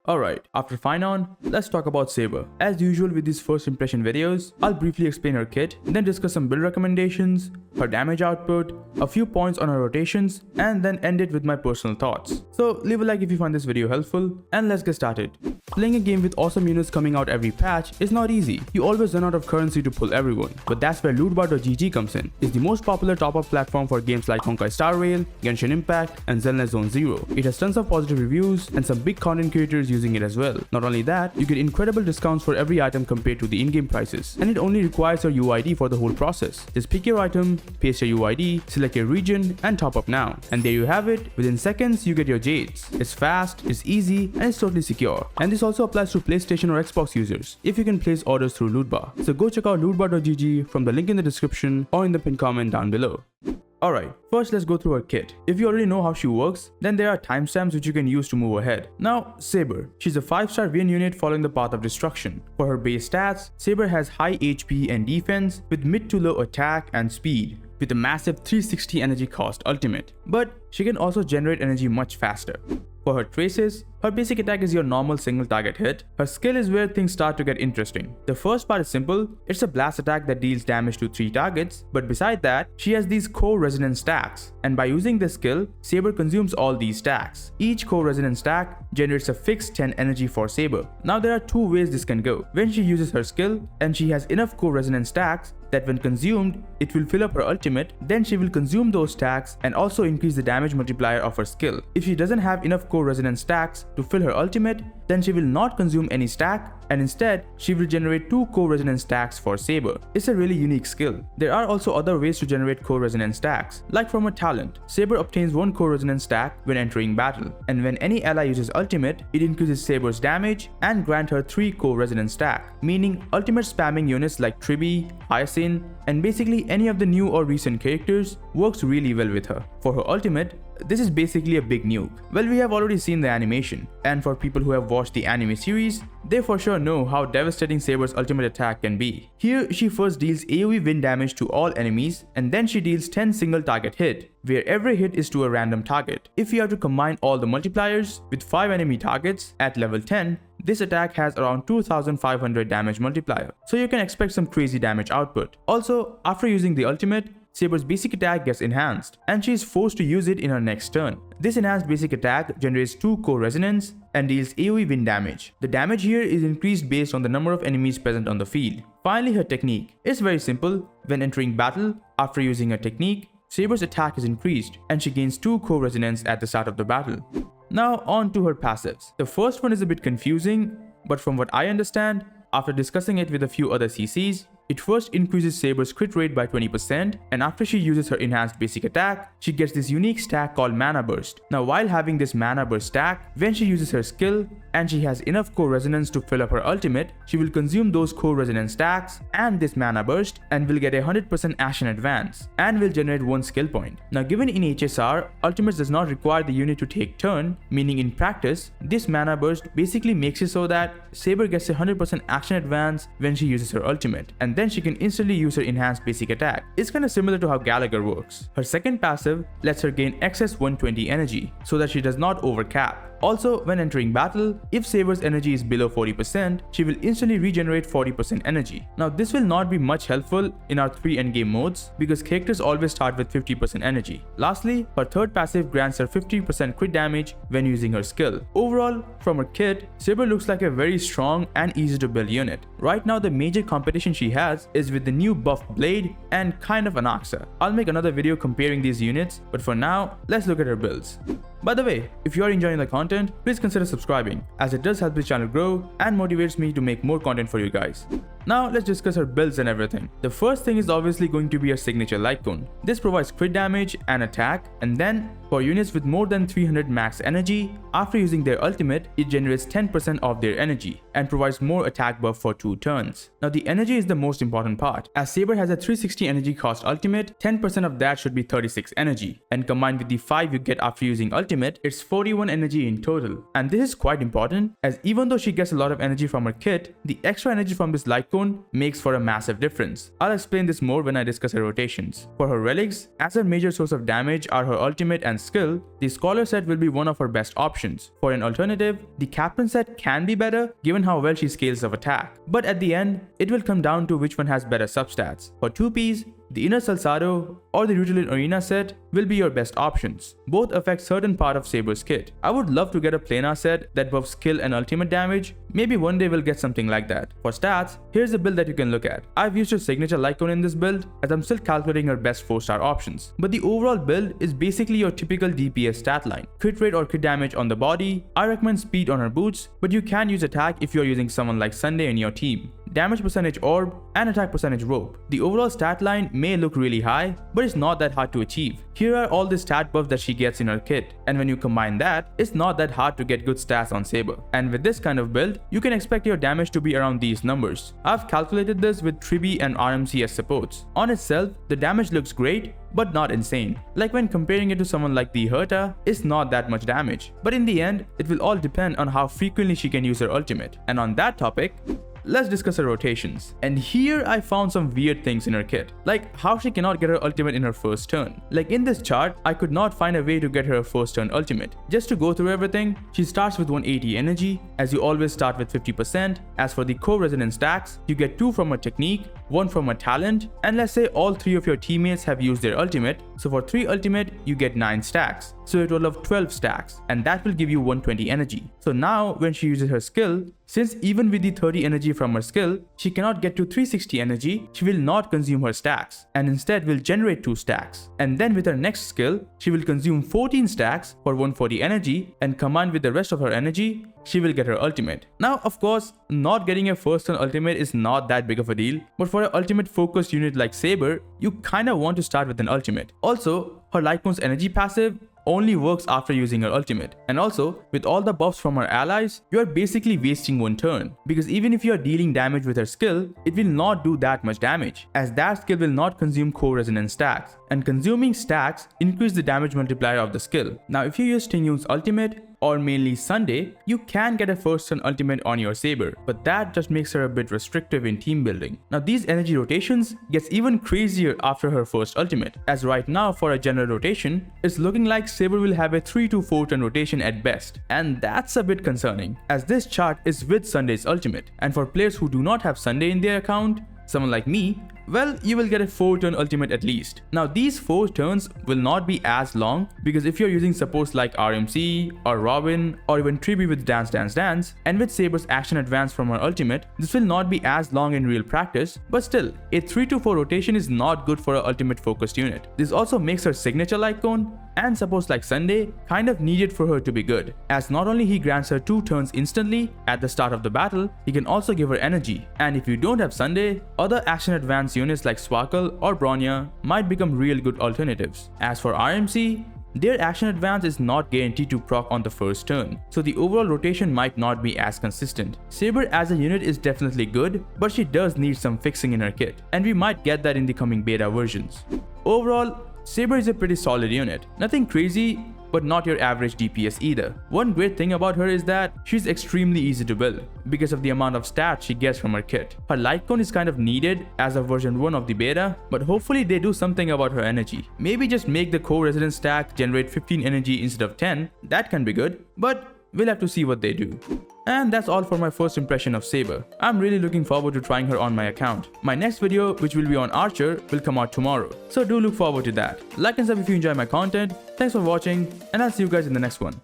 Alright, after phainon, let's talk about Saber. As usual with these first impression videos, I'll briefly explain her kit, then discuss some build recommendations, her damage output, a few points on her rotations, and then end it with my personal thoughts. So leave a like if you find this video helpful, and let's get started. Playing a game with awesome units coming out every patch is not easy. You always run out of currency to pull everyone, but that's where lootbar.gg comes in. It's the most popular top-up platform for games like Honkai Star Rail, Genshin Impact, and Zelda Zone Zero. It has tons of positive reviews and some big content creators using it as well. Not only that, you get incredible discounts for every item compared to the in-game prices, and it only requires your UID for the whole process. Just pick your item, paste your UID, select your region, and top up now. And there you have it. Within seconds, you get your jades. It's fast, it's easy, and it's totally secure. And this also applies to PlayStation or Xbox users, if you can place orders through Lootbar. So go check out lootbar.gg from the link in the description or in the pinned comment down below. Alright, first let's go through her kit. If you already know how she works, then there are timestamps which you can use to move ahead. Now, Saber. She's a 5-star VN unit following the path of destruction. For her base stats, Saber has high HP and defense with mid to low attack and speed, with a massive 360 energy cost ultimate. But she can also generate energy much faster. For her traces, her basic attack is your normal single target hit. Her skill is where things start to get interesting. The first part is simple. It's a blast attack that deals damage to 3 targets, but beside that, she has these core resonance stacks, and by using this skill, Saber consumes all these stacks. Each core resonance stack generates a fixed 10 energy for Saber. Now there are 2 ways this can go. When she uses her skill, and she has enough core resonance stacks that when consumed, it will fill up her ultimate, then she will consume those stacks and also increase the damage multiplier of her skill. If she doesn't have enough core resonance stacks to fill her ultimate, then she will not consume any stack, and instead, she will generate 2 core resonance stacks for Saber. It's a really unique skill. There are also other ways to generate core resonance stacks, like from a talent. Saber obtains 1 core resonance stack when entering battle, and when any ally uses ultimate, it increases Saber's damage and grant her 3 core resonance stack, meaning ultimate spamming units like Tribi, Hyacinth, and basically any of the new or recent characters works really well with her. For her ultimate, this is basically a big nuke. Well, we have already seen the animation, and for people who have watched the anime series, they for sure know how devastating Saber's ultimate attack can be. Here, she first deals AoE wind damage to all enemies, and then she deals 10 single target hit, where every hit is to a random target. If you have to combine all the multipliers with 5 enemy targets at level 10, this attack has around 2500 damage multiplier, so you can expect some crazy damage output. Also, after using the ultimate, Saber's basic attack gets enhanced, and she is forced to use it in her next turn. This enhanced basic attack generates 2 core resonance and deals AoE wind damage. The damage here is increased based on the number of enemies present on the field. Finally, her technique is very simple. When entering battle, after using her technique, Saber's attack is increased, and she gains 2 core resonance at the start of the battle. Now on to her passives. The first one is a bit confusing, but from what I understand, after discussing it with a few other CCs, it first increases Saber's crit rate by 20%, and after she uses her enhanced basic attack, she gets this unique stack called Mana Burst. Now while having this Mana Burst stack, when she uses her skill, and she has enough core resonance to fill up her ultimate, she will consume those core resonance stacks and this Mana Burst, and will get a 100% action advance, and will generate 1 skill point. Now given in HSR, ultimates does not require the unit to take turn, meaning in practice, this Mana Burst basically makes it so that Saber gets a 100% action advance when she uses her ultimate, and then she can instantly use her enhanced basic attack. It's kinda similar to how Gallagher works. Her second passive lets her gain excess 120 energy, so that she does not overcap. Also, when entering battle, if Saber's energy is below 40%, she will instantly regenerate 40% energy. Now this will not be much helpful in our 3 endgame modes, because characters always start with 50% energy. Lastly, her third passive grants her 50% crit damage when using her skill. Overall, from her kit, Saber looks like a very strong and easy to build unit. Right now the major competition she has is with the new buff Blade and kind of Anaxa. I'll make another video comparing these units, but for now, let's look at her builds. By the way, if you are enjoying the content, please consider subscribing, as it does help the channel grow and motivates me to make more content for you guys. Now let's discuss her builds and everything. The first thing is obviously going to be her signature Lightcone. This provides crit damage and attack, and then for units with more than 300 max energy, after using their ultimate, it generates 10% of their energy and provides more attack buff for 2 turns. Now the energy is the most important part. As Saber has a 360 energy cost ultimate, 10% of that should be 36 energy, and combined with the 5 you get after using ultimate, ultimate, it's 41 energy in total. And this is quite important, as even though she gets a lot of energy from her kit, the extra energy from this Lightcone makes for a massive difference. I'll explain this more when I discuss her rotations. For her relics, as her major source of damage are her ultimate and skill, the Scholar set will be one of her best options. For an alternative, the Captain set can be better given how well she scales of attack. But at the end, it will come down to which one has better substats. For 2Ps, the Inner Salsado or the Rutulin Arena set will be your best options. Both affect certain part of Saber's kit. I would love to get a planar set that buffs skill and ultimate damage. Maybe one day we'll get something like that. For stats, here's a build that you can look at. I've used her signature Lightcone in this build as I'm still calculating her best 4-star options. But the overall build is basically your typical DPS stat line. Crit rate or crit damage on the body. I recommend speed on her boots, but you can use attack if you're using someone like Sunday in your team. Damage percentage orb and attack percentage rope. The overall stat line may look really high, but it's not that hard to achieve. Here are all the stat buffs that she gets in her kit, and when you combine that, it's not that hard to get good stats on Saber. And with this kind of build, you can expect your damage to be around these numbers. I've calculated this with Tribi and RMC as supports. On itself, the damage looks great, but not insane. Like when comparing it to someone like the Herta, it's not that much damage. But in the end, it will all depend on how frequently she can use her ultimate. And on that topic, let's discuss her rotations. And here I found some weird things in her kit, like how she cannot get her ultimate in her first turn. Like in this chart, I could not find a way to get her first turn ultimate. Just to go through everything, she starts with 180 energy, as you always start with 50%. As for the core resonance stacks, you get 2 from her technique, 1 from her talent, and let's say all 3 of your teammates have used their ultimate, so for 3 ultimate, you get 9 stacks. So a total of 12 stacks, and that will give you 120 energy. So now when she uses her skill, since even with the 30 energy from her skill, she cannot get to 360 energy, she will not consume her stacks, and instead will generate 2 stacks. And then with her next skill, she will consume 14 stacks for 140 energy, and combined with the rest of her energy, she will get her ultimate. Now, of course, not getting a first turn ultimate is not that big of a deal, but for an ultimate focused unit like Saber, you kinda want to start with an ultimate. Also, her Lightcone's energy passive only works after using her ultimate. And also, with all the buffs from her allies, you are basically wasting 1 turn, because even if you are dealing damage with her skill, it will not do that much damage, as that skill will not consume core resonance stacks, and consuming stacks increase the damage multiplier of the skill. Now if you use Tingyun's ultimate, or mainly Sunday, you can get a first turn ultimate on your Saber, but that just makes her a bit restrictive in team building. Now these energy rotations gets even crazier after her first ultimate, as right now for a general rotation, it's looking like Saber will have a 3 to 4 turn rotation at best, and that's a bit concerning, as this chart is with Sunday's ultimate, and for players who do not have Sunday in their account, someone like me, well, you will get a 4-turn ultimate at least. Now these 4 turns will not be as long, because if you're using supports like RMC or Robin or even Tribi with Dance Dance Dance, and with Saber's action advance from her ultimate, this will not be as long in real practice, but still, a 3 to 4 rotation is not good for an ultimate focused unit. This also makes her signature Lightcone and supports like Sunday kind of needed for her to be good, as not only he grants her 2 turns instantly at the start of the battle, he can also give her energy, and if you don't have Sunday, other action advance units like Swackle or Bronya might become real good alternatives. As for RMC, their action advance is not guaranteed to proc on the first turn, so the overall rotation might not be as consistent. Saber as a unit is definitely good, but she does need some fixing in her kit, and we might get that in the coming beta versions. Overall, Saber is a pretty solid unit, nothing crazy, but not your average DPS either. One great thing about her is that she's extremely easy to build because of the amount of stats she gets from her kit. Her Lightcone is kind of needed as of version 1 of the beta, but hopefully they do something about her energy. Maybe just make the core resonance stack generate 15 energy instead of 10, that can be good, but we'll have to see what they do. And that's all for my first impression of Saber. I'm really looking forward to trying her on my account. My next video, which will be on Archer, will come out tomorrow, so do look forward to that. Like and sub if you enjoy my content. Thanks for watching, and I'll see you guys in the next one.